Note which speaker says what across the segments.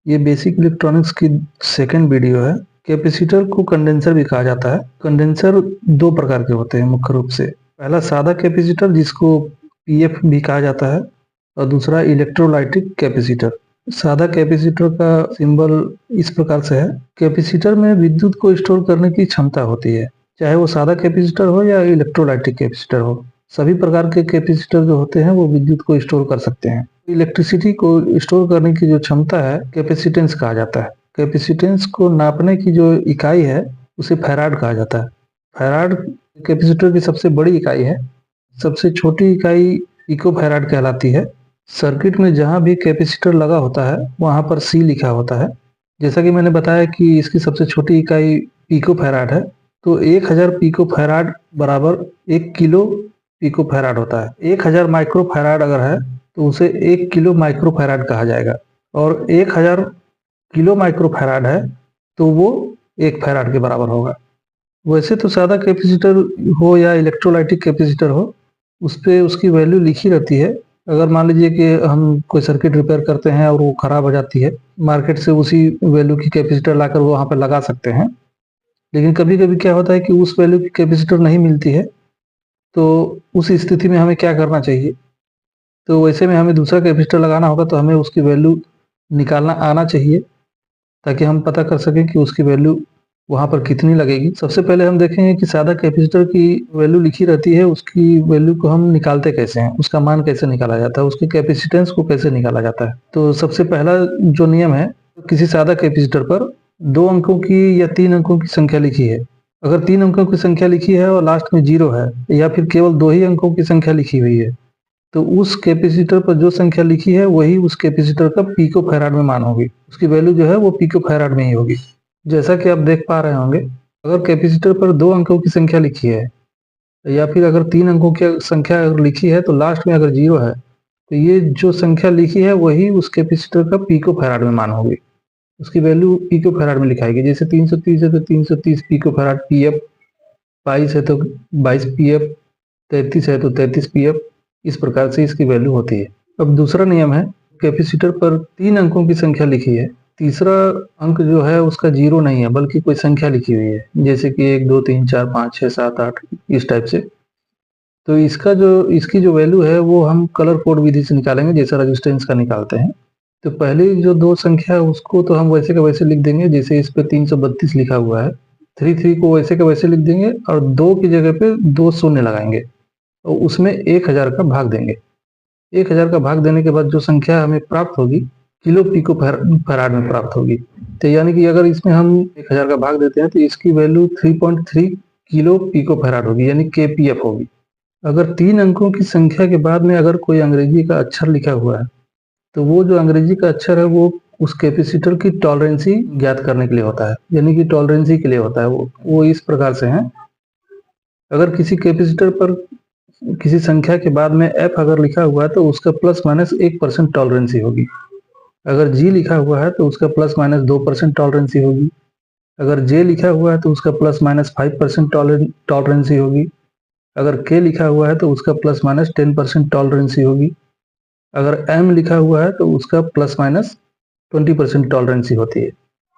Speaker 1: ये basic electronics की second video है। कैपेसिटर को कंडेंसर भी कहा जाता है। कंडेंसर दो प्रकार के होते हैं मुख्य रूप से। पहला सादा कैपेसिटर जिसको पीएफ भी कहा जाता है और दूसरा इलेक्ट्रोलाइटिक कैपेसिटर। सादा कैपेसिटर का सिंबल इस प्रकार से है। कैपेसिटर में विद्युत को स्टोर करने की क्षमता होती है, चाहे वो सादा कैपेसिटर हो या इलेक्ट्रोलाइटिक कैपेसिटर हो। सभी प्रकार के कैपेसिटर जो होते हैं वो विद्युत को स्टोर कर सकते हैं। इलेक्ट्रिसिटी को स्टोर करने की जो क्षमता है कैपेसिटेंस कहा जाता है। कैपेसिटेंस को नापने की जो इकाई है उसे फैराड कहा जाता है। फैराड कैपेसिटर की सबसे बड़ी इकाई है। सबसे छोटी इकाई पिको फैराड कहलाती है। सर्किट में जहां भी कैपेसिटर लगा होता है वहां पर सी लिखा होता है। जैसा कि मैंने बताया कि इसकी सबसे छोटी इकाई पिको फैराड है, तो 1000 पिको फैराड बराबर 1 किलो पिको फैराड होता है। 1000 माइक्रो फैराड अगर है तो उसे 1 किलो माइक्रो फैराड कहा जाएगा, और 1000 किलो माइक्रो फैराड है तो वो 1 फैराड के बराबर होगा। वैसे तो सादा कैपेसिटर हो या इलेक्ट्रोलाइटिक कैपेसिटर हो, उस पे उसकी वैल्यू लिखी रहती है। अगर मान लीजिए कि हम कोई सर्किट रिपेयर करते हैं और वो खराब हो जाती है, मार्केट से उसी वैल्यू की कैपेसिटर लाकर वो वहाँ पे लगा सकते हैं। लेकिन कभी-कभी क्या होता है कि उस वैल्यू की कैपेसिटर नहीं मिलती है, तो उस स्थिति में हमें क्या करना चाहिए? तो वैसे में हमें दूसरा कैपेसिटर लगाना होगा, तो हमें उसकी वैल्यू निकालना आना चाहिए, ताकि हम पता कर सकें कि उसकी वैल्यू वहाँ पर कितनी लगेगी। सबसे पहले हम देखेंगे कि सादा कैपेसिटर की वैल्यू लिखी रहती है, उसकी वैल्यू को हम निकालते कैसे हैं, उसका मान कैसे निकाला जाता है, उसके कैपेसिटेंस को कैसे निकाला जाता है। तो सबसे पहला जो नियम है, किसी सादा कैपेसिटर पर 2 अंकों की या 3 अंकों की संख्या लिखी है। अगर 3 अंकों की संख्या लिखी है और लास्ट में 0 है, या फिर केवल 2 ही अंकों की संख्या लिखी हुई है, तो उस कैपेसिटर पर जो संख्या लिखी है वही उस कैपेसिटर का पिको फैराड में मान होगी। उसकी वैल्यू जो है वो पिको फैराड में ही होगी। जैसा कि आप देख पा रहे होंगे, अगर कैपेसिटर पर 2 अंकों की संख्या लिखी है या फिर अगर 3 अंकों की संख्या अगर लिखी है, तो लास्ट में अगर 0 है, तो ये जो संख्या लिखी है वही उस कैपेसिटर का पिको फैराड में मान होगी। उसकी वैल्यू पिको फैराड में लिखाएगी। जैसे 330 है तो 330 पिको फैराड पीएफ, 22 है तो 22 पीएफ, 33 है तो 33 पीएफ। इस प्रकार से इसकी वैल्यू होती है। अब दूसरा नियम है, कैपेसिटर पर 3 अंकों की संख्या लिखी है, तीसरा अंक जो है उसका 0 नहीं है बल्कि कोई संख्या लिखी हुई है, जैसे कि 1 2 3 4 5 6 7 8 इस टाइप से। तो इसकी जो वैल्यू है वो हम कलर कोड विधि से निकालेंगे, जैसा रेजिस्टेंस का निकालते हैं। तो पहली जो 2 संख्या है उसको तो हम वैसे का वैसे लिख देंगे, जैसे इस पे 332 लिखा हुआ है। 33 को वैसे का वैसे लिख देंगे और 2 की जगह पे 2 शून्य लगाएंगे और उसमें 1000 का भाग देंगे। 1000 का भाग देने के बाद जो संख्या हमें प्राप्त होगी किलो पिको फैराड में प्राप्त होगी। तो यानी कि अगर इसमें हम 1000 का भाग देते हैं तो इसकी वैल्यू 3.3 किलो पिको फैराड होगी, यानी केपीएफ होगी। अगर 3 अंकों की संख्या के बाद में अगर कोई अंग्रेजी का अक्षर लिखा हुआ है, तो वो जो अंग्रेजी का अक्षर है वो उस कैपेसिटर की टॉलरेंसी ज्ञात करने के लिए होता है, यानी कि टॉलरेंसी के लिए होता है। वो इस प्रकार से है, अगर किसी कैपेसिटर पर किसी संख्या के बाद में एफ अगर लिखा हुआ है तो उसका प्लस माइनस 1% टॉलरेंसी होगी। अगर जी लिखा हुआ है तो उसका प्लस माइनस 2% टॉलरेंसी होगी। अगर जे लिखा हुआ है तो उसका प्लस माइनस 5% टॉलरेंसी होगी। अगर के लिखा हुआ है तो उसका प्लस माइनस 10% टॉलरेंसी होगी। अगर एम लिखा हुआ है तो उसका प्लस माइनस 20% टॉलरेंसी होती है।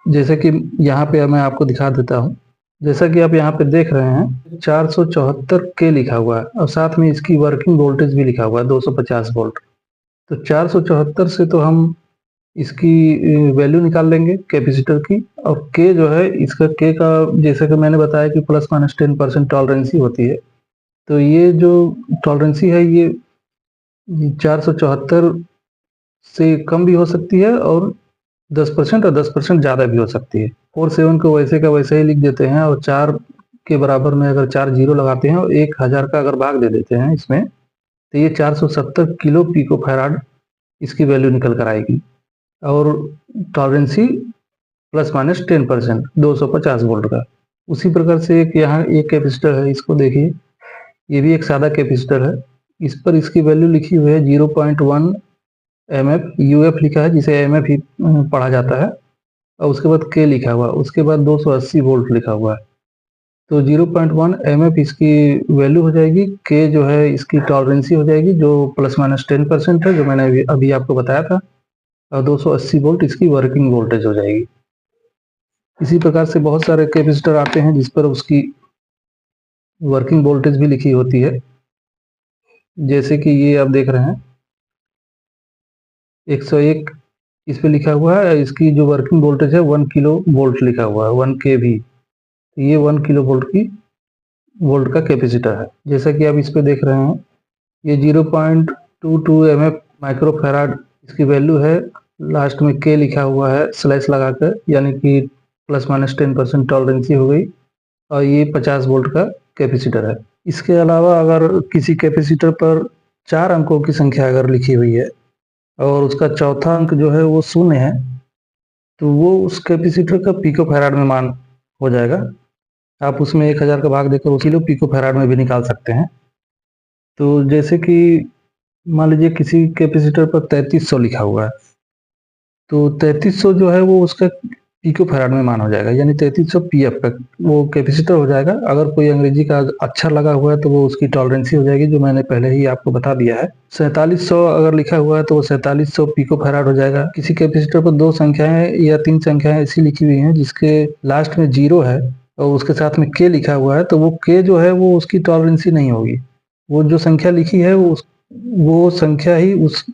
Speaker 1: जैसे कि यहाँ पे मैं आपको दिखा देता हूँ। जैसा कि आप यहाँ पे देख रहे हैं 474 के लिखा हुआ है और साथ में इसकी वर्किंग वोल्टेज भी लिखा हुआ है 250 वोल्ट। तो 474 से तो हम इसकी वैल्यू निकाल लेंगे कैपेसिटर की, और के जो है इसका के का जैसा कि मैंने बताया कि प्लस माइनस 10% टॉलरेंसी होती है। तो ये जो टॉलरेंसी है ये 474 से कम भी हो सकती है और 10% और 10% ज़्यादा भी हो सकती है। 47 को वैसे का वैसे ही लिख देते हैं और 4 के बराबर में अगर 4 जीरो लगाते हैं और 1000 का अगर भाग दे देते हैं इसमें, तो ये 470 किलो पिको फैराड इसकी वैल्यू निकल कर आएगी। और टॉलरेंसी प्लस माइनस 10% 250 वोल्ट का। उसी प्रकार से एक यहाँ एक कैपेसिटर है, इसको देखिए, ये भी एक सादा कैपेसिटर है। इस पर इसकी वैल्यू लिखी हुई है 0.1 एमएफ, यूएफ लिखा है जिसे एमएफ ही पढ़ा जाता है, और उसके बाद के लिखा हुआ, उसके बाद 280 वोल्ट लिखा हुआ है। तो 0.1 एमएफ इसकी वैल्यू हो जाएगी। के जो है इसकी टॉलरेंसी हो जाएगी जो प्लस माइनस 10% है, जो मैंने अभी आपको बताया था। और 280 वोल्ट इसकी वर्किंग वोल्टेज हो जाएगी। इसी प्रकार से बहुत सारे कैपेसिटर आते हैं जिस पर उसकी वर्किंग वोल्टेज भी लिखी होती है, जैसे कि ये आप देख रहे हैं 101 इस पे लिखा हुआ है। इसकी जो वर्किंग वोल्टेज है 1 किलो वोल्ट लिखा हुआ है, 1 केवी। ये 1 किलो वोल्ट का कैपेसिटर है। जैसा कि आप इस पे देख रहे हैं ये 0.22 mF माइक्रोफैराड इसकी वैल्यू है। लास्ट में के लिखा हुआ है स्लैश लगाकर, यानी कि ±10% टॉलरेंसी हो गई। और ये 50 वोल्ट का कैपेसिटर है। इसके अलावा अगर किसी कैपेसिटर पर 4 अंकों की संख्या अगर लिखी हुई है और उसका चौथा अंक जो है वो शून्य है, तो वो उस कैपेसिटर का पिको फैराड में मान हो जाएगा। आप उसमें 1000 का भाग देकर किलो पिको फैराड में भी निकाल सकते हैं। तो जैसे कि मान लीजिए किसी कैपेसिटर पर 3300 लिखा हुआ है, तो 3300 जो है वो उसका पिको फैराड में मान हो जाएगा, यानी 3300 पीएफ का वो कैपेसिटर हो जाएगा। अगर कोई अंग्रेजी का अक्षर लगा हुआ है तो वो उसकी टॉलरेंसी हो जाएगी, जो मैंने पहले ही आपको बता दिया है। 4700 अगर लिखा हुआ है तो वो 4700 पिको फैराड हो जाएगा। किसी कैपेसिटर पर 2 संख्याएं या 3 संख्याएं ऐसी लिखी हुई हैं जिसके लास्ट में 0 है और उसके साथ में के लिखा हुआ है, तो वो के जो है वो उसकी टॉलरेंसी नहीं होगी। वो जो संख्या लिखी है वो संख्या ही उस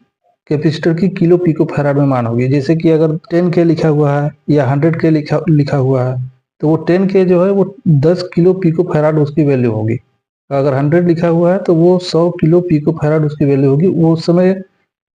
Speaker 1: कैपेसिटर की किलो पिको फैराड में मान होगी। जैसे कि अगर 10 के लिखा हुआ है या 100 के लिखा हुआ है, तो वो 10 के जो है वो 10 किलो पिको फैराड उसकी वैल्यू होगी। अगर 100 लिखा हुआ है तो वो 100 किलो पिको फैराड उसकी वैल्यू होगी। वो उस समय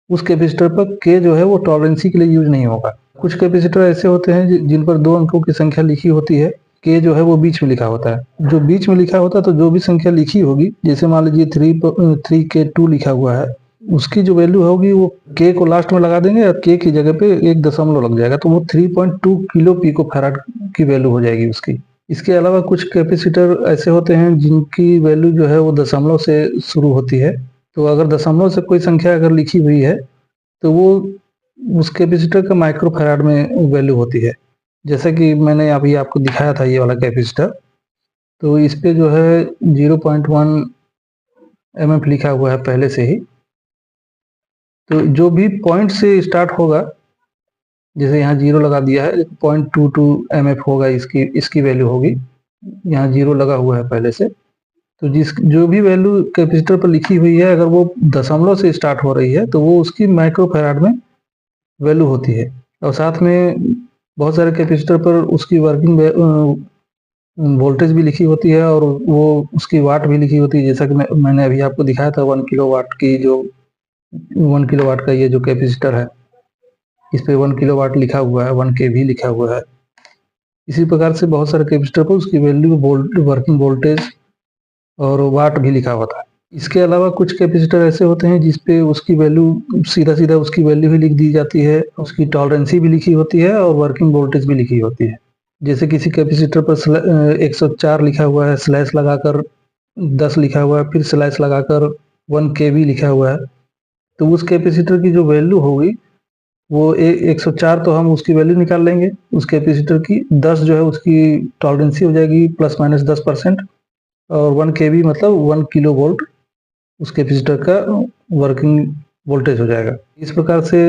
Speaker 1: उस कैपेसिटर पर के जो है वो टॉलरेंसी के लिए यूज नहीं होगा। कुछ कैपेसिटर ऐसे होते हैं जिन पर 2 अंकों की संख्या लिखी होती है, के जो है वो बीच में लिखा होता है। जो बीच में लिखा होता है तो जो भी संख्या लिखी होगी, जैसे मान लीजिए 3K2 लिखा हुआ है, उसकी जो वैल्यू होगी वो के को लास्ट में लगा देंगे और के की जगह पे 1 दशमलव लग जाएगा, तो वो 3.2 किलो पिको फैराड की वैल्यू हो जाएगी उसकी। इसके अलावा कुछ कैपेसिटर ऐसे होते हैं जिनकी वैल्यू जो है वो दशमलव से शुरू होती है। तो अगर दशमलव से कोई संख्या अगर लिखी हुई है तो वो उस कैपेसिटर का माइक्रो फैराड में वैल्यू होती है। जैसा कि मैंने अभी आपको दिखाया था ये वाला कैपेसिटर, तो इस पे जो है 0.1 mF लिखा हुआ है पहले से ही। तो जो भी पॉइंट से स्टार्ट होगा, जैसे यहाँ 0 लगा दिया है, 0.22 mF होगा, इसकी वैल्यू होगी। यहाँ 0 लगा हुआ है पहले से, तो जो भी वैल्यू कैपेसिटर पर लिखी हुई है अगर वो दशमलव से स्टार्ट हो रही है तो वो उसकी माइक्रो फैराड में वैल्यू होती है। और साथ में बहुत सारे कैपेसिटर पर उसकी वर्किंग वोल्टेज भी लिखी होती है और वो उसकी वाट भी लिखी होती है। जैसा कि मैंने अभी आपको दिखाया था 1 किलोवाट की, जो 1 किलोवाट का ये जो कैपेसिटर है, इस पे 1 किलोवाट लिखा हुआ है, 1 केवी लिखा हुआ है। इसी प्रकार से बहुत सारे कैपेसिटर पर उसकी वैल्यू वर्किंग वोल्टेज और वाट भी लिखा होता है। इसके अलावा कुछ कैपेसिटर ऐसे होते हैं जिसपे उसकी वैल्यू सीधा उसकी वैल्यू ही लिख दी जाती है, उसकी टॉलरेंसी भी लिखी होती है और वर्किंग वोल्टेज भी लिखी होती है। जैसे किसी कैपेसिटर पर 104 लिखा हुआ है, स्लैश लगाकर 10 लिखा हुआ है, फिर स्लैश लगाकर 1 केवी लिखा हुआ है, तो उस कैपेसिटर की जो वैल्यू होगी वो 104 तो हम उसकी वैल्यू निकाल लेंगे उस कैपेसिटर की, 10 जो है उसकी टॉलरेंसी हो जाएगी ±10%, और 1 केवी मतलब 1 किलो वोल्ट उस कैपेसिटर का वर्किंग वोल्टेज हो जाएगा। इस प्रकार से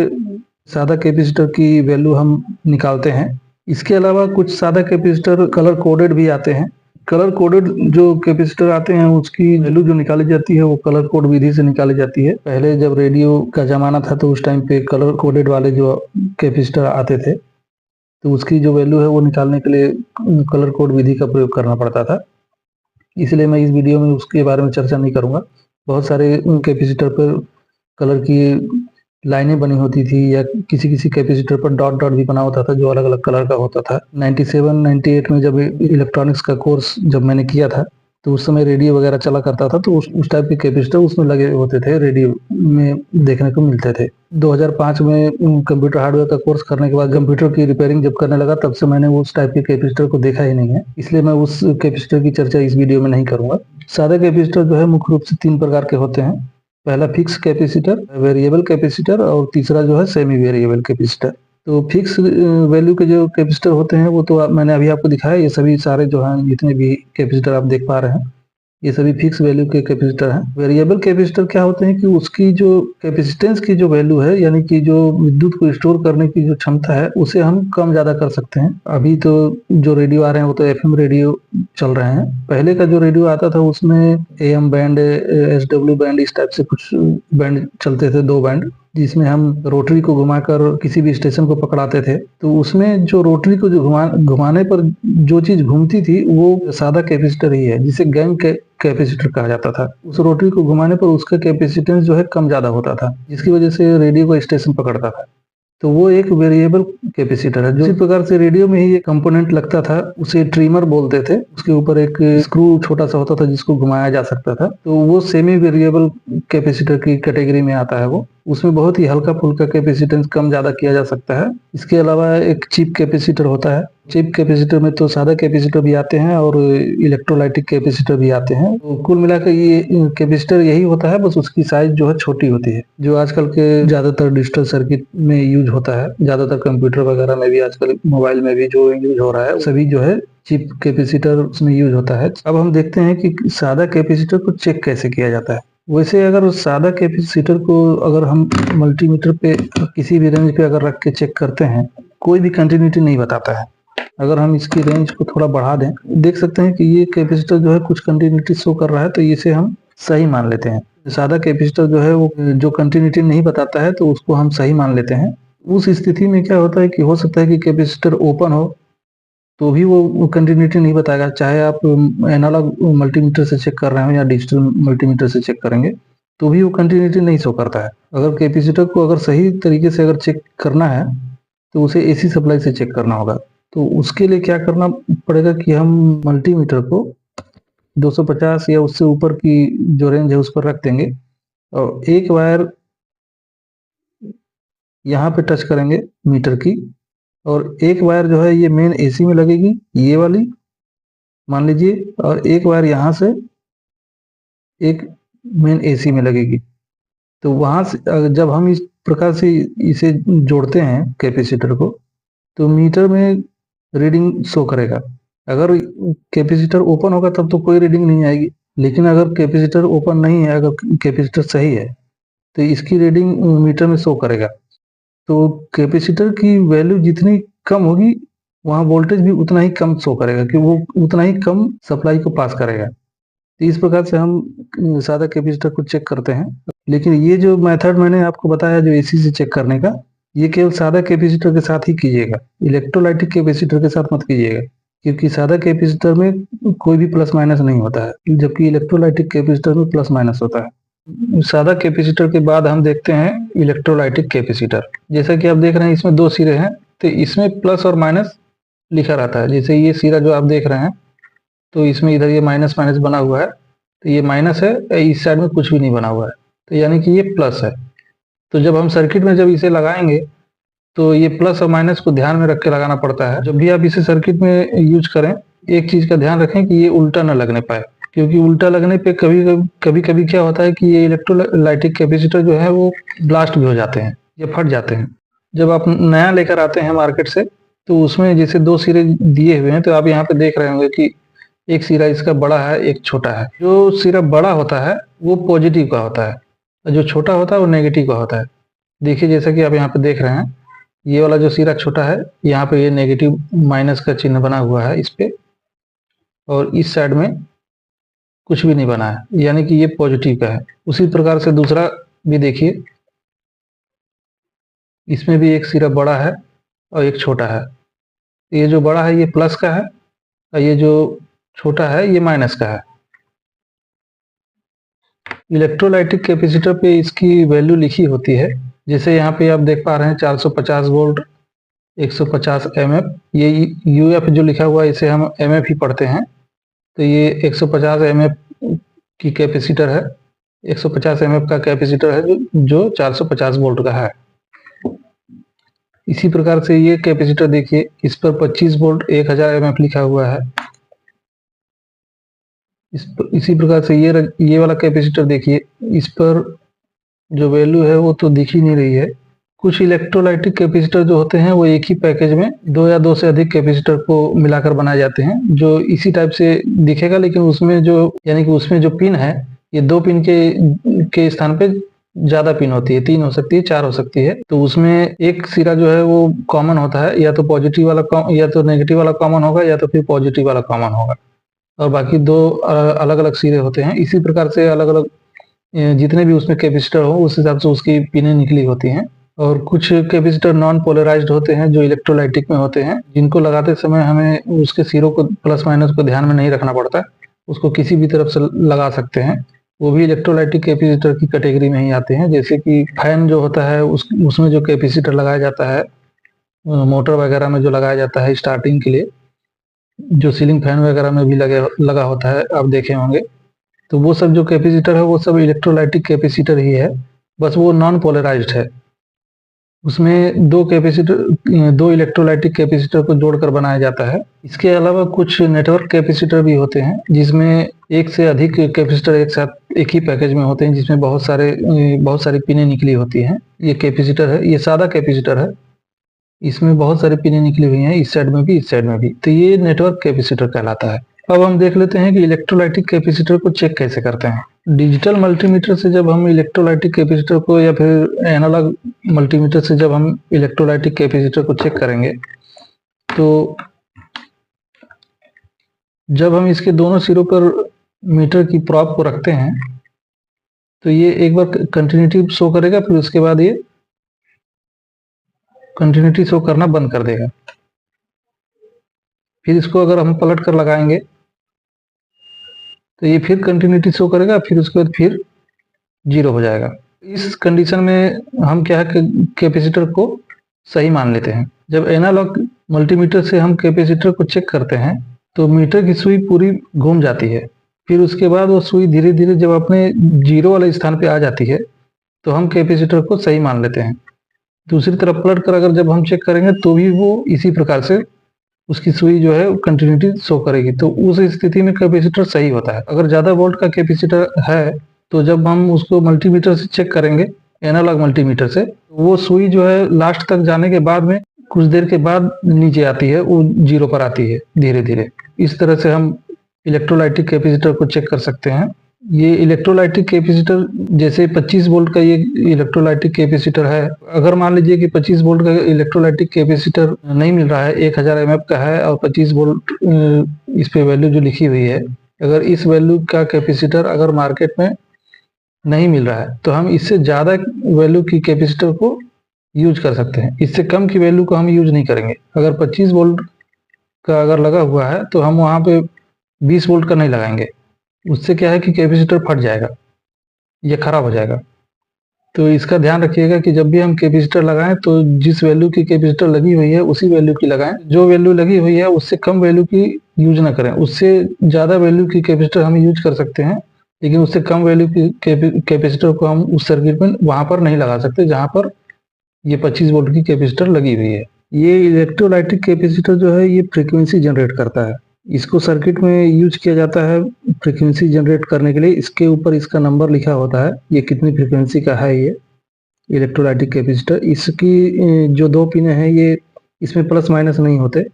Speaker 1: सादा कैपेसिटर की वैल्यू हम निकालते हैं। इसके अलावा कुछ सादा कैपेसिटर कलर कोडेड भी आते हैं। कलर कोडेड जो कैपेसिटर आते हैं उसकी वैल्यू जो निकाली जाती है वो कलर कोड विधि से निकाली जाती है। पहले जब रेडियो का जमाना था तो उस टाइम पे कलर कोडेड वाले जो कैपेसिटर आते थे, तो उसकी जो वैल्यू है वो निकालने के लिए कलर कोड विधि का प्रयोग करना पड़ता था। इसलिए मैं इस वीडियो में उसके बारे में चर्चा नहीं करूंगा। बहुत सारे कैपेसिटर पर कलर की लाइनें बनी होती थी या किसी कैपेसिटर पर डॉट डॉट भी बना होता था जो अलग अलग कलर का होता था। 97-98 में जब इलेक्ट्रॉनिक्स का कोर्स जब मैंने किया था तो उस समय रेडियो वगैरह चला करता था, तो उस टाइप के कैपेसिटर उसमें लगे होते थे, रेडियो में देखने को मिलते थे। 2005 में कंप्यूटर हार्डवेयर का कोर्स करने के बाद कंप्यूटर की रिपेयरिंग जब करने लगा तब से मैंने उस टाइप के कैपेसिटर को देखा ही नहीं है, इसलिए मैं उस कैपेसिटर की चर्चा इस वीडियो में नहीं करूंगा। सादा कैपेसिटर जो है मुख्य रूप से 3 प्रकार के होते हैं। पहला फिक्स कैपेसिटर, वेरिएबल कैपेसिटर और तीसरा जो है सेमी वेरिएबल कैपेसिटर। तो फिक्स वैल्यू के जो कैपेसिटर होते हैं वो तो मैंने अभी आपको दिखाया। ये सभी सारे जो हैं जितने भी कैपेसिटर आप देख पा रहे हैं ये सभी फिक्स वैल्यू के कैपेसिटर हैं। वेरिएबल कैपेसिटर क्या होते हैं कि उसकी जो कैपेसिटेंस की जो वैल्यू है, यानी कि जो विद्युत को स्टोर करने की जो क्षमता है, उसे हम कम ज़्यादा कर सकते हैं। अभी तो जो रेडियो आ रहे हैं वो तो एफएम रेडियो चल रहे हैं। पहले का जो रेडियो आता था उसमें एएम बैंड, एसडब्ल्यू बैंड, इस टाइप से कुछ बैंड चलते थे, 2 बैंड, जिसमें हम रोटरी को घुमाकर किसी भी स्टेशन को पकड़ाते थे। तो उसमें जो रोटरी को जो घुमाने पर जो चीज घूमती थी वो सादा कैपेसिटर ही है, जिसे गैंग कैपेसिटर कहा जाता था। उस रोटरी को घुमाने पर उसका कैपेसिटेंस जो है कम ज्यादा होता था, जिसकी वजह से रेडियो को स्टेशन पकड़ता था। तो वो एक वेरिएबल कैपेसिटर है। इसी प्रकार से रेडियो में ही एक कंपोनेंट लगता था, उसे ट्रिमर बोलते थे। उसके ऊपर एक स्क्रू छोटा सा होता था जिसको घुमाया जा सकता था। तो वो सेमी वेरिएबल कैपेसिटर की कैटेगरी में आता है। वो उसमें बहुत ही हल्का फुल्का कैपेसिटेंस कम ज्यादा किया जा सकता है। इसके अलावा एक चिप कैपेसिटर होता है। चिप कैपेसिटर में तो सादा कैपेसिटर भी आते हैं और इलेक्ट्रोलाइटिक कैपेसिटर भी आते हैं। तो कुल मिलाकर ये कैपेसिटर यही होता है, बस उसकी साइज जो है छोटी होती है। जो आजकल के ज्यादातर डिजिटल सर्किट में यूज होता है, ज्यादातर कंप्यूटर वगैरह में भी, आजकल मोबाइल में भी जो यूज हो रहा है, सभी जो है चिप कैपेसिटर उसमें यूज होता है। अब हम देखते हैं कि सादा कैपेसिटर को चेक कैसे किया जाता है। वैसे अगर सादा कैपेसिटर को अगर हम मल्टीमीटर पे किसी भी रेंज पे अगर रख के चेक करते हैं, कोई भी कंटिन्यूटी नहीं बताता है। अगर हम इसकी रेंज को थोड़ा बढ़ा दें, देख सकते हैं कि ये कैपेसिटर जो है कुछ कंटिन्यूटी शो कर रहा है, तो इसे हम सही मान लेते हैं। सादा कैपेसिटर जो है वो जो कंटिन्यूटी नहीं बताता है तो उसको हम सही मान लेते हैं। उस स्थिति में क्या होता है कि हो सकता है कि कैपेसिटर ओपन हो तो भी वो कंटिन्यूटी नहीं बताएगा, चाहे आप एनालॉग मल्टीमीटर से चेक कर रहे हो या डिजिटल मल्टीमीटर से चेक करेंगे, तो भी वो कंटिन्यूटी नहीं शो करता है। अगर कैपेसिटर को अगर सही तरीके से अगर चेक करना है तो उसे एसी सप्लाई से चेक करना होगा। तो उसके लिए क्या करना पड़ेगा कि हम मल्टीमीटर को 250 या उससे ऊपर की जो रेंज है उस पर रख देंगे और एक वायर यहाँ पे टच करेंगे मीटर की, और एक वायर जो है ये मेन एसी में लगेगी, ये वाली मान लीजिए, और एक वायर यहाँ से एक मेन एसी में लगेगी। तो वहां से जब हम इस प्रकार से इसे जोड़ते हैं कैपेसिटर को, तो मीटर में रीडिंग शो करेगा। अगर कैपेसिटर ओपन होगा तब तो कोई रीडिंग नहीं आएगी, लेकिन अगर कैपेसिटर ओपन नहीं है, अगर कैपेसिटर सही है, तो इसकी रीडिंग मीटर में शो करेगा। तो कैपेसिटर की वैल्यू जितनी कम होगी, वहां वोल्टेज भी उतना ही कम शो करेगा, कि वो उतना ही कम सप्लाई को पास करेगा। तो इस प्रकार से हम सादा कैपेसिटर को चेक करते हैं। लेकिन ये जो मेथड मैंने आपको बताया जो एसी से चेक करने का, ये केवल सादा कैपेसिटर के साथ ही कीजिएगा, इलेक्ट्रोलाइटिक कैपेसिटर के साथ मत कीजिएगा, क्योंकि सादा कैपेसिटर में कोई भी प्लस माइनस नहीं होता है, जबकि इलेक्ट्रोलाइटिक कैपेसिटर में प्लस माइनस होता है। सादा कैपेसिटर के बाद हम देखते हैं इलेक्ट्रोलाइटिक कैपेसिटर। जैसा कि आप देख रहे हैं इसमें 2 सिरे हैं, तो इसमें प्लस और माइनस लिखा रहता है। जैसे ये सिरा जो आप देख रहे हैं, तो इसमें इधर ये माइनस माइनस बना हुआ है, तो ये माइनस है, इस साइड में कुछ भी नहीं बना हुआ है, तो यानी कि ये प्लस है। तो जब हम सर्किट में जब इसे लगाएंगे तो ये प्लस और माइनस को ध्यान में रख के लगाना पड़ता है। जब भी आप इसे सर्किट में यूज करें, एक चीज का ध्यान रखें कि ये उल्टा न लगने पाए, क्योंकि उल्टा लगने पे कभी कभी क्या होता है कि ये इलेक्ट्रोलाइटिक कैपेसिटर जो है वो ब्लास्ट भी हो जाते हैं या फट जाते हैं। जब आप नया लेकर आते हैं मार्केट से, तो उसमें जैसे 2 सिरे दिए हुए हैं, तो आप यहाँ पे देख रहे होंगे कि एक सिरा इसका बड़ा है, एक छोटा है। जो सिरा बड़ा होता है वो पॉजिटिव का होता है, और जो छोटा होता है वो नेगेटिव का होता है। देखिए जैसा कि आप यहाँ पे देख रहे हैं, ये वाला जो सिरा छोटा है, यहाँ पे ये नेगेटिव माइनस का चिन्ह बना हुआ है इस पे, और इस साइड में कुछ भी नहीं बना है, यानी कि ये पॉजिटिव का है। उसी प्रकार से दूसरा भी देखिए, इसमें भी एक सिरा बड़ा है और एक छोटा है। ये जो बड़ा है ये प्लस का है, और ये जो छोटा है ये माइनस का है। इलेक्ट्रोलाइटिक कैपेसिटर पे इसकी वैल्यू लिखी होती है, जैसे यहाँ पे आप देख पा रहे हैं 450 वोल्ट, 150 mF। ये यूएफ जो लिखा हुआ है इसे हम एमएफ ही पढ़ते हैं। तो ये 150 mF की कैपेसिटर है, 150 mF का कैपेसिटर है जो 450 वोल्ट का है। इसी प्रकार से ये कैपेसिटर देखिए, इस पर 25 वोल्ट 1000 mF लिखा हुआ है। इसी प्रकार से ये वाला कैपेसिटर देखिए, इस पर जो वैल्यू है वो तो दिख ही नहीं रही है, कुछ इलेक्ट्रोलाइटिक कैपेसिटर जो होते हैं वो एक ही पैकेज में 2 या 2 से अधिक कैपेसिटर को मिलाकर बनाए जाते हैं, जो इसी टाइप से दिखेगा, लेकिन उसमें जो यानी कि उसमें जो पिन है ये 2 पिन के स्थान पे ज्यादा पिन होती है, 3 हो सकती है, 4 हो सकती है। तो उसमें एक सिरा जो है वो कॉमन होता है, या तो पॉजिटिव वाला या तो नेगेटिव वाला कॉमन होगा, या तो फिर पॉजिटिव वाला कॉमन होगा, और बाकी 2 अलग अलग सिरे होते हैं। इसी प्रकार से अलग अलग जितने भी उसमें कैपेसिटर हो उस हिसाब से उसकी पिनें निकली होती हैं। और कुछ कैपेसिटर नॉन पोलराइज्ड होते हैं जो इलेक्ट्रोलाइटिक में होते हैं, जिनको लगाते समय हमें उसके सिरों को प्लस माइनस को ध्यान में नहीं रखना पड़ता, उसको किसी भी तरफ से लगा सकते हैं। वो भी इलेक्ट्रोलाइटिक कैपेसिटर की कैटेगरी में ही आते हैं। जैसे कि फैन जो होता है उसमें जो कैपेसिटर लगाया जाता है, मोटर वगैरह में जो लगाया जाता है स्टार्टिंग के लिए, जो सीलिंग फैन वगैरह में भी लगा होता है, आप देखे होंगे। तो वो सब जो कैपेसिटर है वो सब इलेक्ट्रोलाइटिक कैपेसिटर ही है, बस वो नॉन पोलराइज्ड है। उसमें 2 इलेक्ट्रोलाइटिक कैपेसिटर को जोड़कर बनाया जाता है। इसके अलावा कुछ नेटवर्क कैपेसिटर भी होते हैं, जिसमें एक से अधिक कैपेसिटर एक साथ एक ही पैकेज में होते हैं, जिसमें बहुत सारी पिनें निकली होती हैं। ये कैपेसिटर है, ये सादा कैपेसिटर है, इसमें बहुत सारी पिनें निकली हुई हैं, इस साइड में भी इस साइड में भी। तो ये नेटवर्क कैपेसिटर कहलाता है। अब हम देख लेते हैं कि इलेक्ट्रोलाइटिक कैपेसिटर को चेक कैसे करते हैं। डिजिटल मल्टीमीटर से जब हम इलेक्ट्रोलाइटिक कैपेसिटर को, या फिर एनालॉग मल्टीमीटर से जब हम इलेक्ट्रोलाइटिक कैपेसिटर को चेक करेंगे, तो जब हम इसके दोनों सिरों पर मीटर की प्रॉब को रखते हैं तो ये एक बार कंटिन्यूटी शो करेगा, फिर उसके बाद ये कंटिन्यूटी शो करना बंद कर देगा। फिर इसको अगर हम पलट कर लगाएंगे तो ये फिर कंटिन्यूटी शो करेगा, फिर उसके बाद फिर 0 हो जाएगा। इस कंडीशन में हम क्या है कैपेसिटर को सही मान लेते हैं। जब एनालॉग मल्टीमीटर से हम कैपेसिटर को चेक करते हैं तो मीटर की सुई पूरी घूम जाती है, फिर उसके बाद वो सुई धीरे धीरे जब अपने 0 वाले स्थान पे आ जाती है तो हम कैपेसिटर को सही मान लेते हैं। दूसरी तरफ पलट कर अगर जब हम चेक करेंगे तो भी वो इसी प्रकार से उसकी सुई जो है कंटिन्यूटी शो करेगी, तो उस स्थिति में कैपेसिटर सही होता है। अगर ज्यादा वोल्ट का कैपेसिटर है तो जब हम उसको मल्टीमीटर से चेक करेंगे, एनालॉग मल्टीमीटर से, वो सुई जो है लास्ट तक जाने के बाद में कुछ देर के बाद नीचे आती है, वो 0 पर आती है धीरे धीरे। इस तरह से हम इलेक्ट्रोलाइटिक कैपेसिटर को चेक कर सकते हैं। ये इलेक्ट्रोलाइटिक कैपेसिटर जैसे 25 वोल्ट का ये इलेक्ट्रोलाइटिक कैपेसिटर है। अगर मान लीजिए कि 25 वोल्ट का इलेक्ट्रोलाइटिक कैपेसिटर नहीं मिल रहा है, 1000 mF का है और 25 वोल्ट इस पे वैल्यू जो लिखी हुई है, अगर इस वैल्यू का कैपेसिटर अगर मार्केट में नहीं मिल रहा है तो हम इससे ज्यादा वैल्यू की कैपेसिटर को यूज कर सकते हैं। इससे कम की वैल्यू को हम यूज नहीं करेंगे। अगर 25 वोल्ट का अगर लगा हुआ है तो हम वहां पे 20 वोल्ट का नहीं लगाएंगे, उससे क्या है कि कैपेसिटर फट जाएगा या खराब हो जाएगा। तो इसका ध्यान रखिएगा कि जब भी हम कैपेसिटर लगाएं तो जिस वैल्यू की कैपेसिटर लगी हुई है उसी वैल्यू की लगाएं। जो वैल्यू लगी हुई है उससे कम वैल्यू की यूज ना करें। उससे ज्यादा वैल्यू की कैपेसिटर हम यूज कर सकते हैं, लेकिन उससे कम वैल्यू की कैपेसिटर को हम उस सर्किट में वहां पर नहीं लगा सकते जहां पर ये 25 वोल्ट की कैपेसिटर लगी हुई है। ये इलेक्ट्रोलाइटिक कैपेसिटर जो है ये फ्रीक्वेंसी जनरेट करता है। इसको सर्किट में यूज किया जाता है फ्रीक्वेंसी जनरेट करने के लिए। इसके ऊपर इसका नंबर लिखा होता है, ये कितनी फ्रीक्वेंसी का है ये इलेक्ट्रोलाइटिक कैपेसिटर। इसकी जो 2 पिन है ये इसमें प्लस माइनस नहीं होते।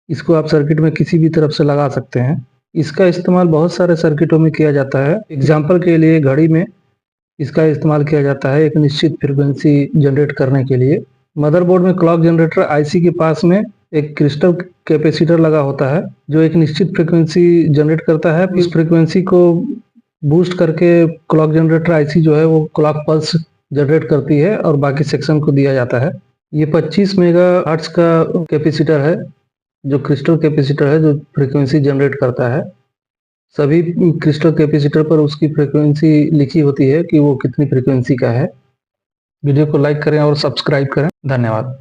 Speaker 1: इसको आप सर्किट में किसी भी तरफ से लगा सकते हैं। इसका इस्तेमाल बहुत सारे सर्किटों में किया जाता है। एग्जाम्पल के लिए घड़ी में इसका इस्तेमाल किया जाता है एक निश्चित फ्रीक्वेंसी जनरेट करने के लिए। मदरबोर्ड में क्लॉक जनरेटर आईसी के पास में एक क्रिस्टल कैपेसिटर लगा होता है जो एक निश्चित फ्रीक्वेंसी जनरेट करता है। इस फ्रीक्वेंसी को बूस्ट करके क्लॉक जनरेटर आईसी जो है वो क्लॉक पल्स जनरेट करती है और बाकी सेक्शन को दिया जाता है। ये 25 मेगाहर्ट्ज का कैपेसिटर है जो क्रिस्टल कैपेसिटर है जो फ्रीक्वेंसी जनरेट करता है। सभी क्रिस्टल कैपेसिटर पर उसकी फ्रीक्वेंसी लिखी होती है कि वो कितनी फ्रीक्वेंसी का है। वीडियो को लाइक करें और सब्सक्राइब करें। धन्यवाद।